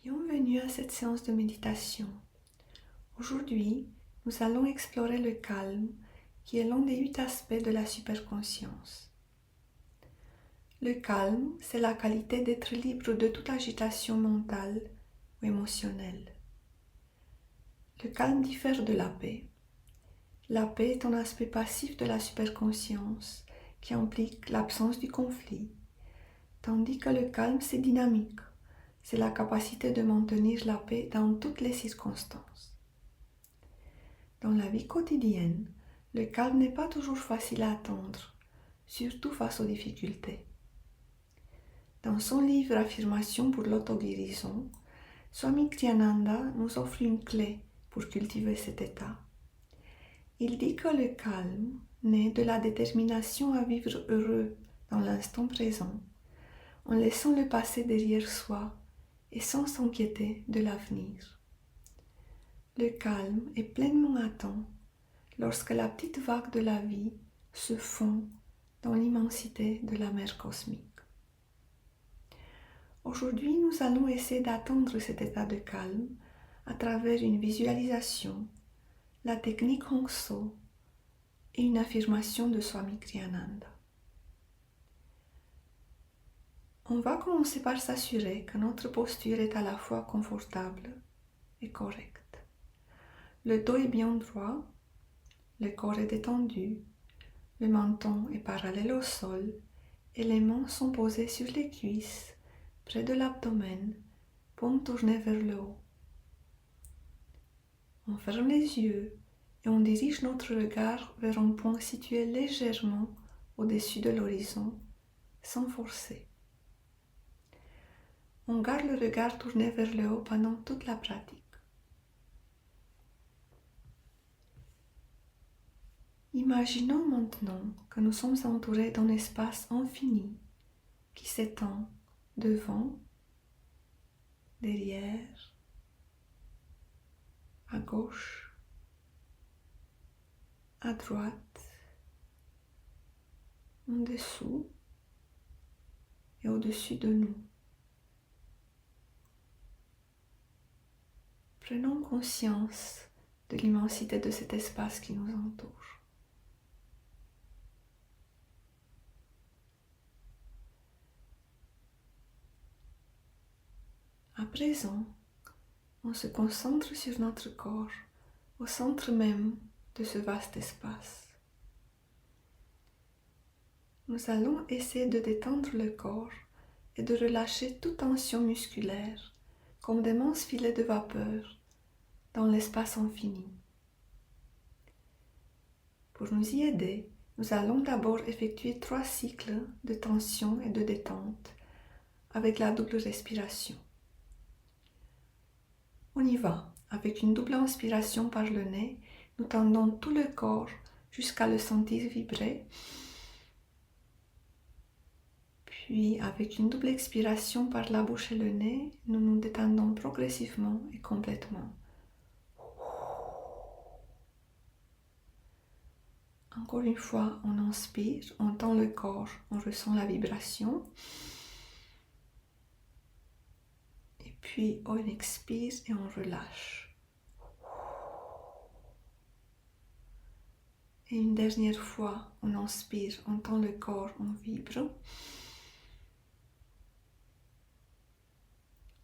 Bienvenue à cette séance de méditation. Aujourd'hui, nous allons explorer le calme, qui est l'un des 8 aspects de la superconscience. Le calme, c'est la qualité d'être libre de toute agitation mentale ou émotionnelle. Le calme diffère de la paix. La paix est un aspect passif de la superconscience qui implique l'absence du conflit, tandis que le calme, c'est dynamique. C'est la capacité de maintenir la paix dans toutes les circonstances. Dans la vie quotidienne, le calme n'est pas toujours facile à atteindre, surtout face aux difficultés. Dans son livre Affirmations pour l'auto-guérison, Swami Kriyananda nous offre une clé pour cultiver cet état. Il dit que le calme naît de la détermination à vivre heureux dans l'instant présent, en laissant le passé derrière soi et sans s'inquiéter de l'avenir. Le calme est pleinement atteint lorsque la petite vague de la vie se fond dans l'immensité de la mer cosmique. Aujourd'hui, nous allons essayer d'atteindre cet état de calme à travers une visualisation, la technique Hong So et une affirmation de Swami Kriyananda. On va commencer par s'assurer que notre posture est à la fois confortable et correcte. Le dos est bien droit, le corps est détendu, le menton est parallèle au sol et les mains sont posées sur les cuisses, près de l'abdomen, paume tournée vers le haut. On ferme les yeux et on dirige notre regard vers un point situé légèrement au-dessus de l'horizon, sans forcer. On garde le regard tourné vers le haut pendant toute la pratique. Imaginons maintenant que nous sommes entourés d'un espace infini qui s'étend devant, derrière, à gauche, à droite, en dessous et au-dessus de nous. Prenons conscience de l'immensité de cet espace qui nous entoure. À présent, on se concentre sur notre corps, au centre même de ce vaste espace. Nous allons essayer de détendre le corps et de relâcher toute tension musculaire, comme d'immenses filets de vapeur dans l'espace infini. Pour nous y aider, nous allons d'abord effectuer 3 cycles de tension et de détente avec la double respiration. On y va. Avec une double inspiration par le nez, nous tendons tout le corps jusqu'à le sentir vibrer. Puis, avec une double expiration par la bouche et le nez, nous nous détendons progressivement et complètement. Encore une fois, on inspire, on tend le corps, on ressent la vibration. Et puis, on expire et on relâche. Et une dernière fois, on inspire, on tend le corps, on vibre.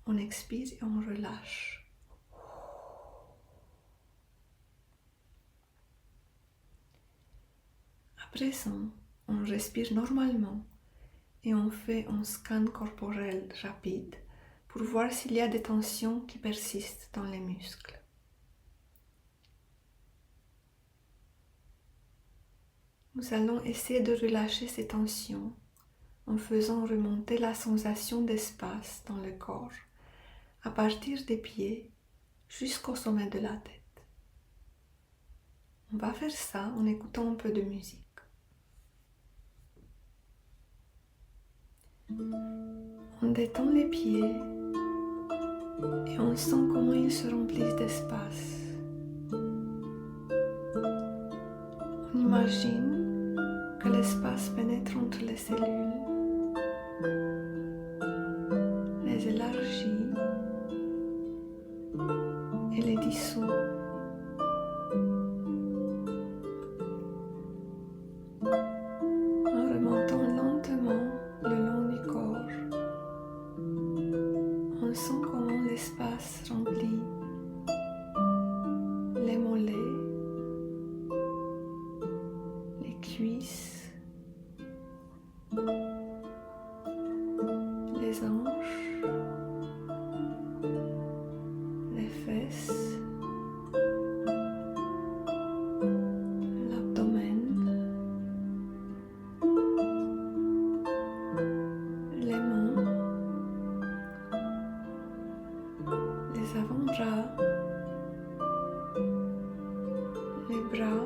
On expire et on relâche. À présent, on respire normalement et on fait un scan corporel rapide pour voir s'il y a des tensions qui persistent dans les muscles. Nous allons essayer de relâcher ces tensions en faisant remonter la sensation d'espace dans le corps à partir des pieds jusqu'au sommet de la tête. On va faire ça en écoutant un peu de musique. On détend les pieds et on sent comment ils se remplissent d'espace. On imagine que l'espace pénètre entre les cellules, les élargit sent comment l'espace remplit les mollets, les cuisses, les hanches, les fesses, l'abdomen, les mains, les avant-bras, les bras,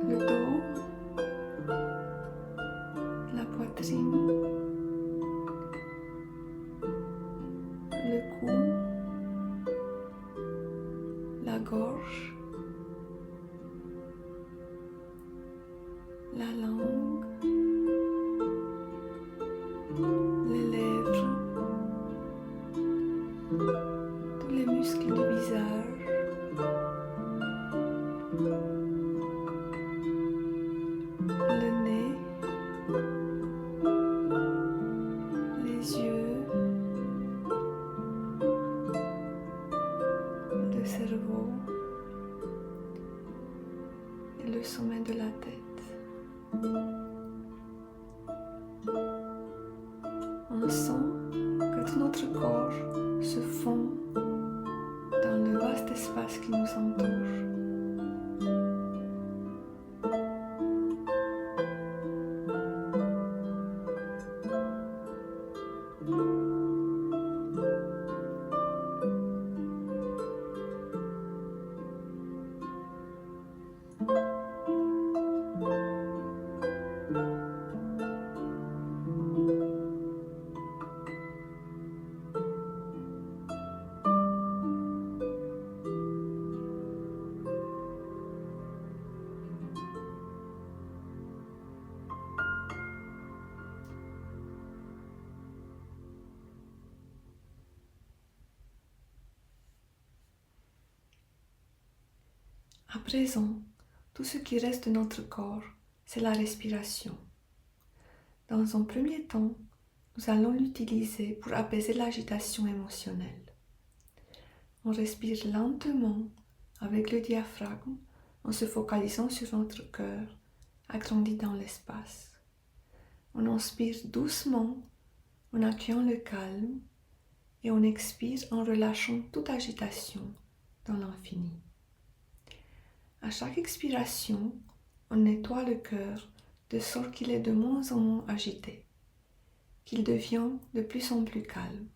le dos, la poitrine, le cou, la gorge, la langue, les lèvres, tous les muscles du visage, le nez, les yeux, le cerveau et le sommet de la tête. On sent que tout notre corps se fond dans le vaste espace qui nous entoure. À présent, tout ce qui reste de notre corps, c'est la respiration. Dans un premier temps, nous allons l'utiliser pour apaiser l'agitation émotionnelle. On respire lentement avec le diaphragme en se focalisant sur notre cœur, agrandi dans l'espace. On inspire doucement en accueillant le calme et on expire en relâchant toute agitation dans l'infini. À chaque expiration, on nettoie le cœur de sorte qu'il est de moins en moins agité, qu'il devient de plus en plus calme.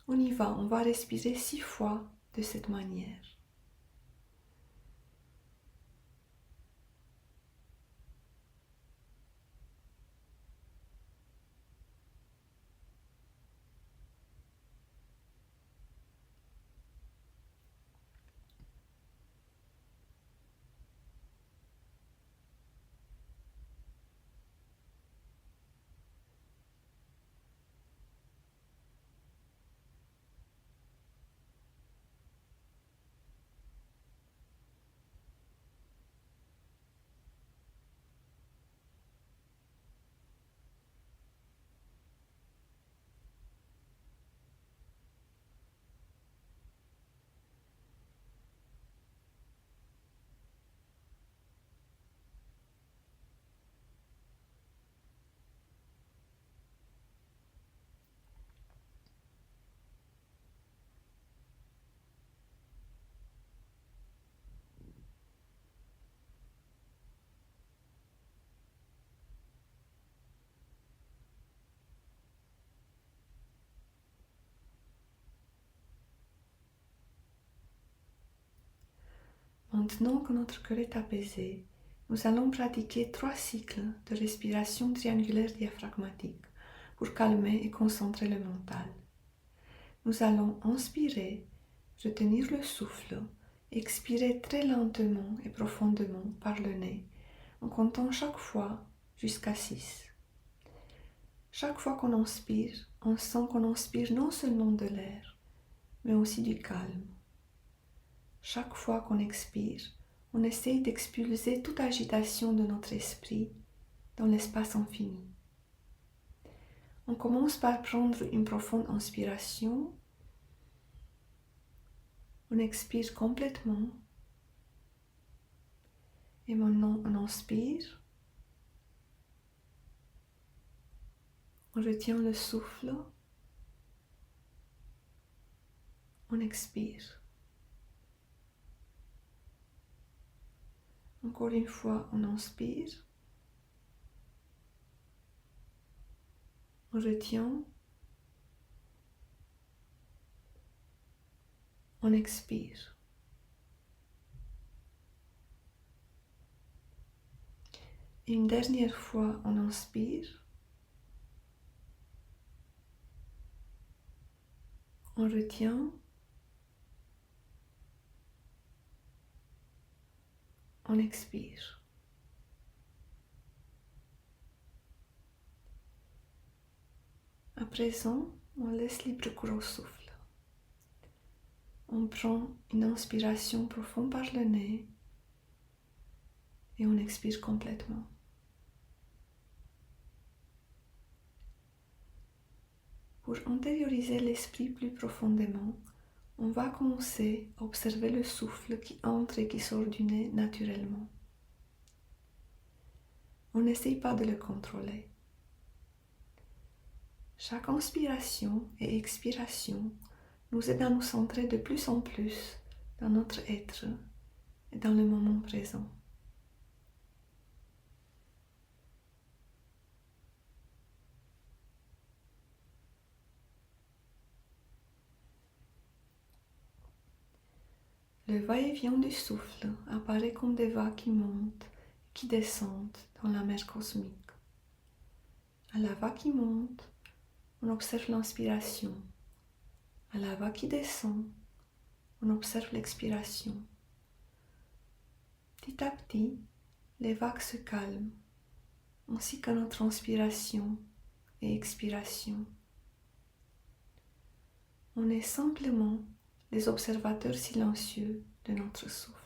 On y va, on va respirer 6 fois de cette manière. Maintenant que notre cœur est apaisé, nous allons pratiquer 3 cycles de respiration triangulaire diaphragmatique pour calmer et concentrer le mental. Nous allons inspirer, retenir le souffle, expirer très lentement et profondément par le nez en comptant chaque fois jusqu'à 6. Chaque fois qu'on inspire, on sent qu'on inspire non seulement de l'air, mais aussi du calme. Chaque fois qu'on expire, on essaye d'expulser toute agitation de notre esprit dans l'espace infini. On commence par prendre une profonde inspiration. On expire complètement. Et maintenant, on inspire. On retient le souffle. On expire. Encore une fois, on inspire. On retient. On expire. Une dernière fois, on inspire. On retient. On expire. À présent, on laisse libre cours au souffle. On prend une inspiration profonde par le nez et on expire complètement. Pour intérioriser l'esprit plus profondément, on va commencer à observer le souffle qui entre et qui sort du nez naturellement. On n'essaye pas de le contrôler. Chaque inspiration et expiration nous aide à nous centrer de plus en plus dans notre être et dans le moment présent. Le va-et-vient du souffle apparaît comme des vagues qui montent et qui descendent dans la mer cosmique. À la vague qui monte, on observe l'inspiration. À la vague qui descend, on observe l'expiration. Petit à petit, les vagues se calment, ainsi que notre inspiration et expiration. On est simplement les observateurs silencieux de notre souffle.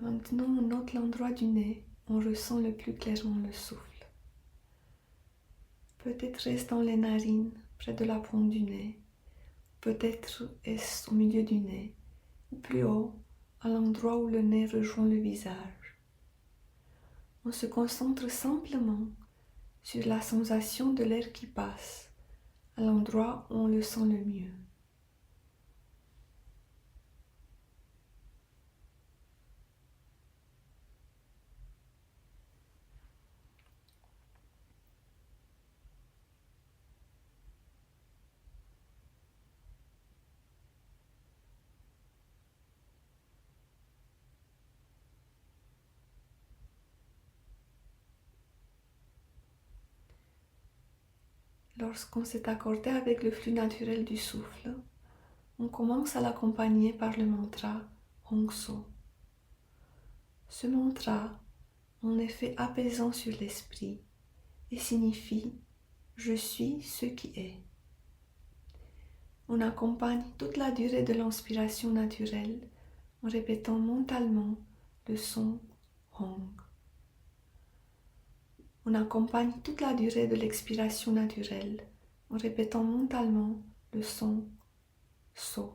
Maintenant, on note l'endroit du nez où on ressent le plus clairement le souffle. Peut-être est-ce dans les narines, près de la pointe du nez. Peut-être est-ce au milieu du nez, ou plus haut, à l'endroit où le nez rejoint le visage. On se concentre simplement sur la sensation de l'air qui passe, à l'endroit où on le sent le mieux. Lorsqu'on s'est accordé avec le flux naturel du souffle, on commence à l'accompagner par le mantra Hongso. Ce mantra a un effet apaisant sur l'esprit et signifie « Je suis ce qui est ». On accompagne toute la durée de l'inspiration naturelle en répétant mentalement le son Hong. On accompagne toute la durée de l'expiration naturelle en répétant mentalement le son So.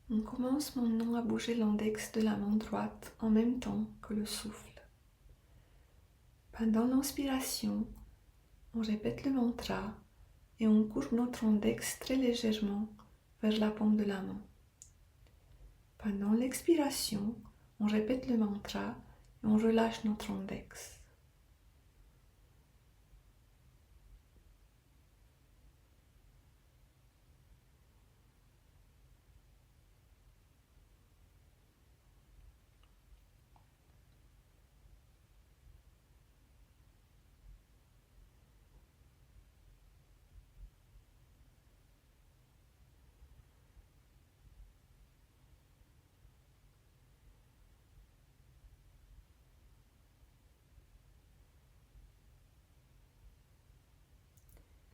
On commence maintenant à bouger l'index de la main droite en même temps que le souffle. Pendant l'inspiration, on répète le mantra et on courbe notre index très légèrement vers la paume de la main. Pendant l'expiration, on répète le mantra et on relâche notre index.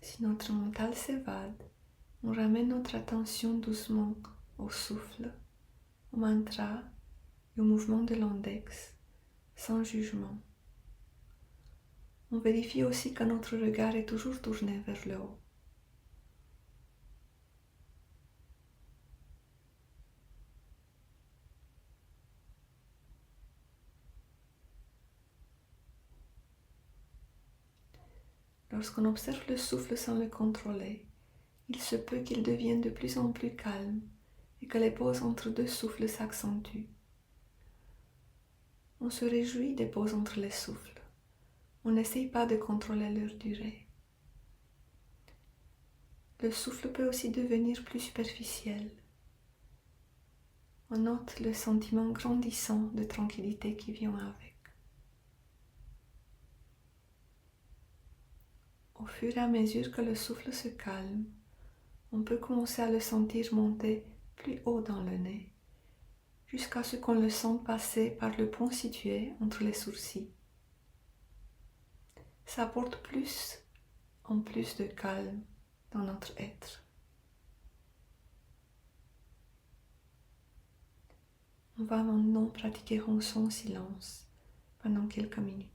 Si notre mental s'évade, on ramène notre attention doucement au souffle, au mantra et au mouvement de l'index, sans jugement. On vérifie aussi que notre regard est toujours tourné vers le haut. Lorsqu'on observe le souffle sans le contrôler, il se peut qu'il devienne de plus en plus calme et que les pauses entre deux souffles s'accentuent. On se réjouit des pauses entre les souffles. On n'essaye pas de contrôler leur durée. Le souffle peut aussi devenir plus superficiel. On note le sentiment grandissant de tranquillité qui vient avec. Au fur et à mesure que le souffle se calme, on peut commencer à le sentir monter plus haut dans le nez, jusqu'à ce qu'on le sente passer par le point situé entre les sourcils. Ça apporte plus en plus de calme dans notre être. On va maintenant pratiquer en silence pendant quelques minutes.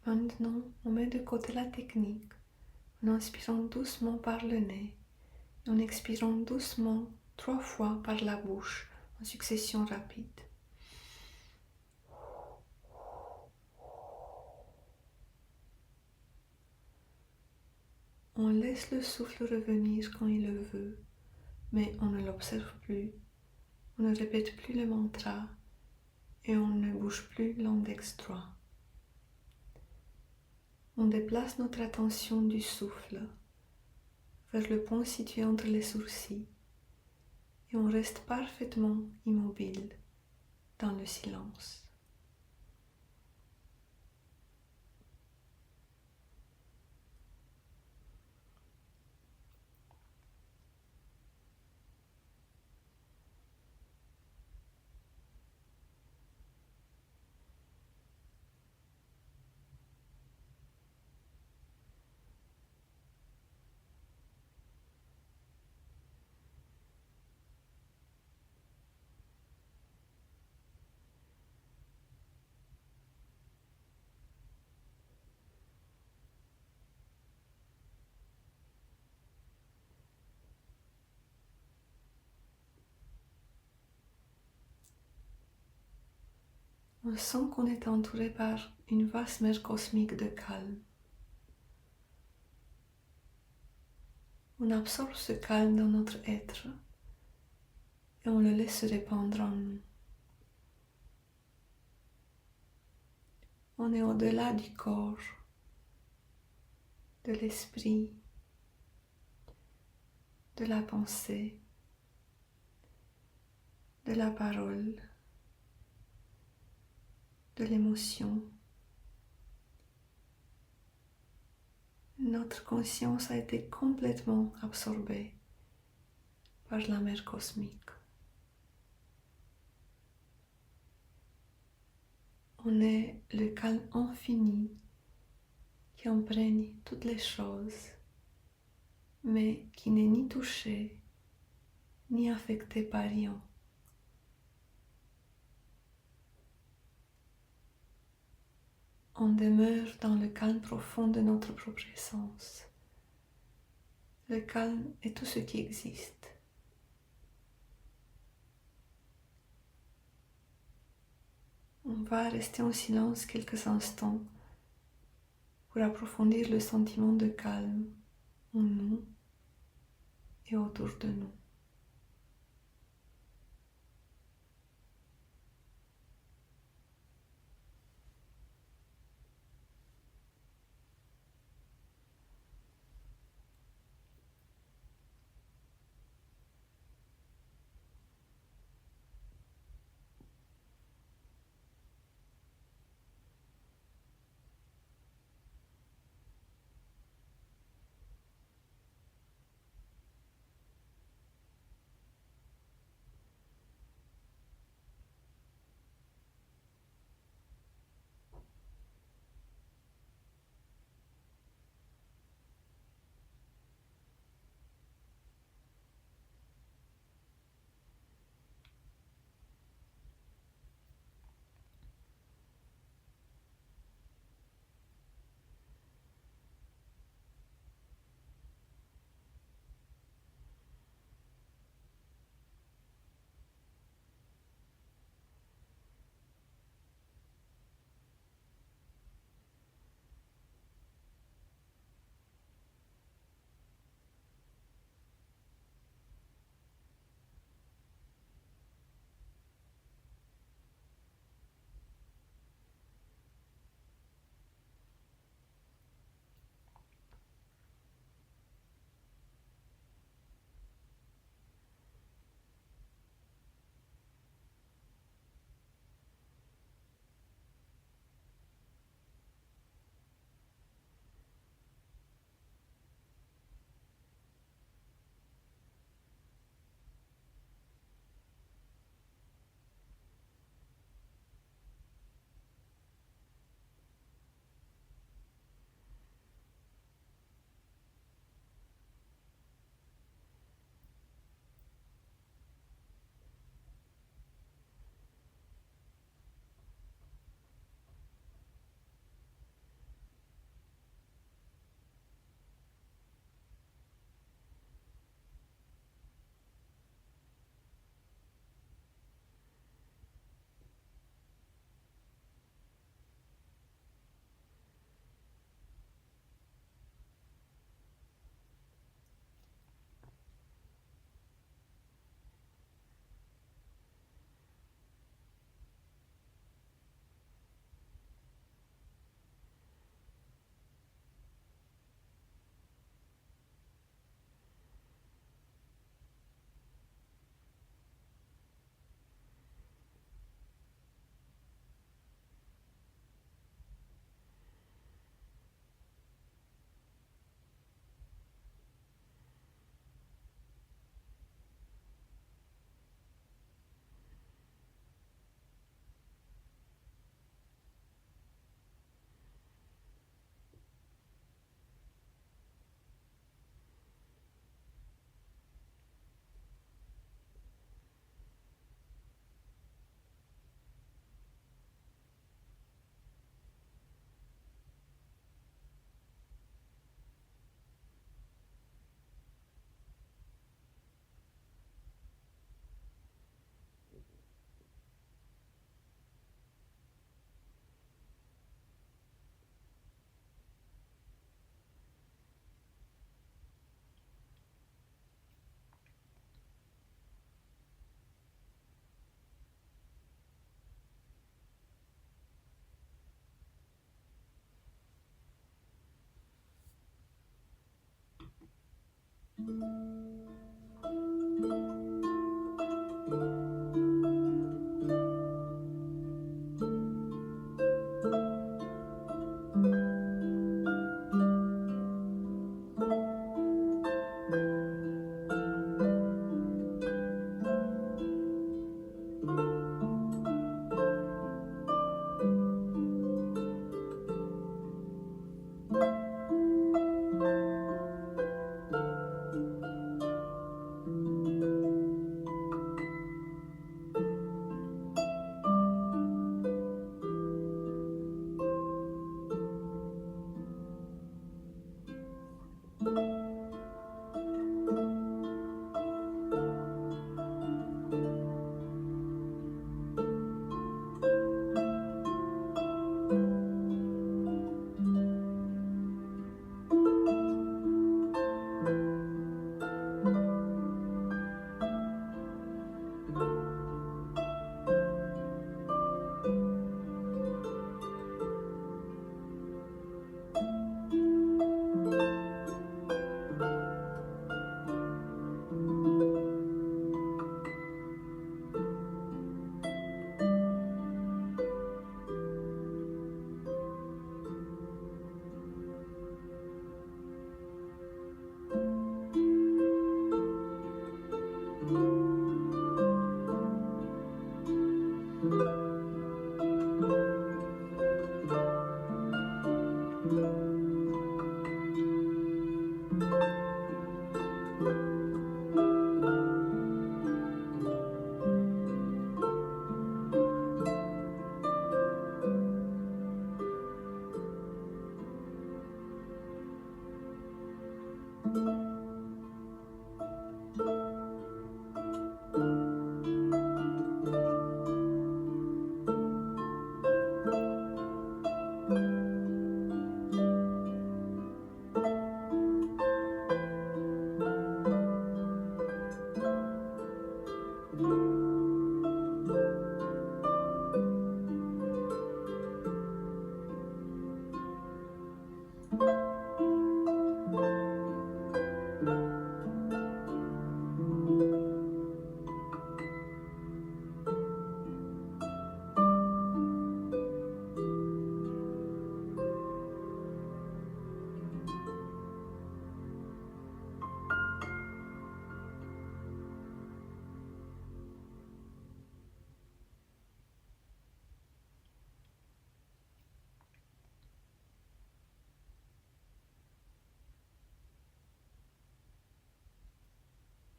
Maintenant, on met de côté la technique en inspirant doucement par le nez et en expirant doucement 3 fois par la bouche en succession rapide. On laisse le souffle revenir quand il le veut, mais on ne l'observe plus, on ne répète plus le mantra et on ne bouge plus l'index droit. On déplace notre attention du souffle vers le point situé entre les sourcils et on reste parfaitement immobile dans le silence. On sent qu'on est entouré par une vaste mer cosmique de calme. On absorbe ce calme dans notre être et on le laisse se répandre en nous. On est au-delà du corps, de l'esprit, de la pensée, de la parole, de l'émotion. Notre conscience a été complètement absorbée par la mer cosmique. On est le calme infini qui imprègne toutes les choses, mais qui n'est ni touché, ni affecté par rien. On demeure dans le calme profond de notre propre essence. Le calme est tout ce qui existe. On va rester en silence quelques instants pour approfondir le sentiment de calme en nous et autour de nous.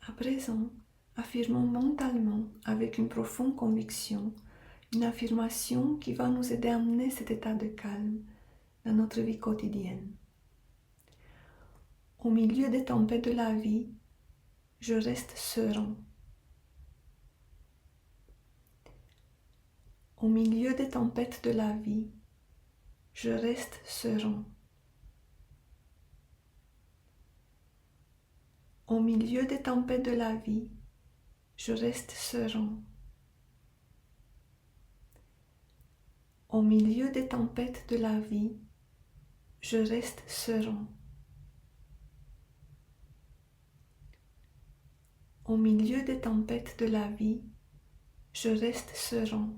À présent, affirmons mentalement, avec une profonde conviction, une affirmation qui va nous aider à amener cet état de calme dans notre vie quotidienne. Au milieu des tempêtes de la vie, je reste serein. Au milieu des tempêtes de la vie, je reste serein. Au milieu des tempêtes de la vie, je reste serein. Au milieu des tempêtes de la vie, je reste serein. Au milieu des tempêtes de la vie, je reste serein.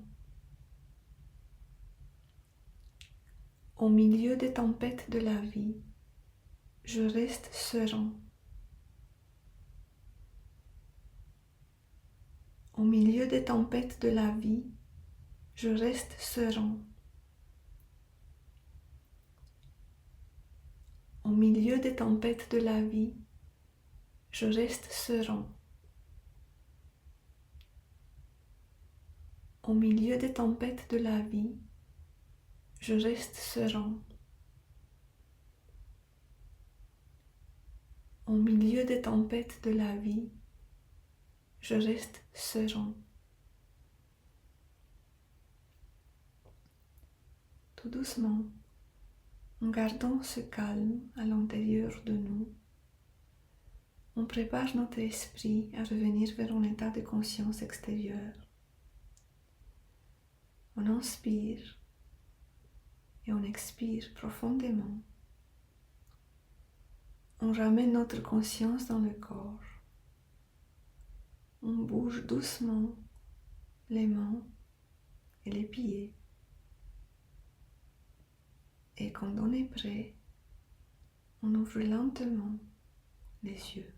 Au milieu des tempêtes de la vie, je reste serein. Au milieu des tempêtes de la vie, je reste serein. Au milieu des tempêtes de la vie, je reste serein. Au milieu des tempêtes de la vie, je reste serein. Au milieu des tempêtes de la vie, je reste serein. Tout doucement, en gardant ce calme à l'intérieur de nous, on prépare notre esprit à revenir vers un état de conscience extérieure. On inspire et on expire profondément. On ramène notre conscience dans le corps. On bouge doucement les mains et les pieds. Et quand on est prêt, on ouvre lentement les yeux.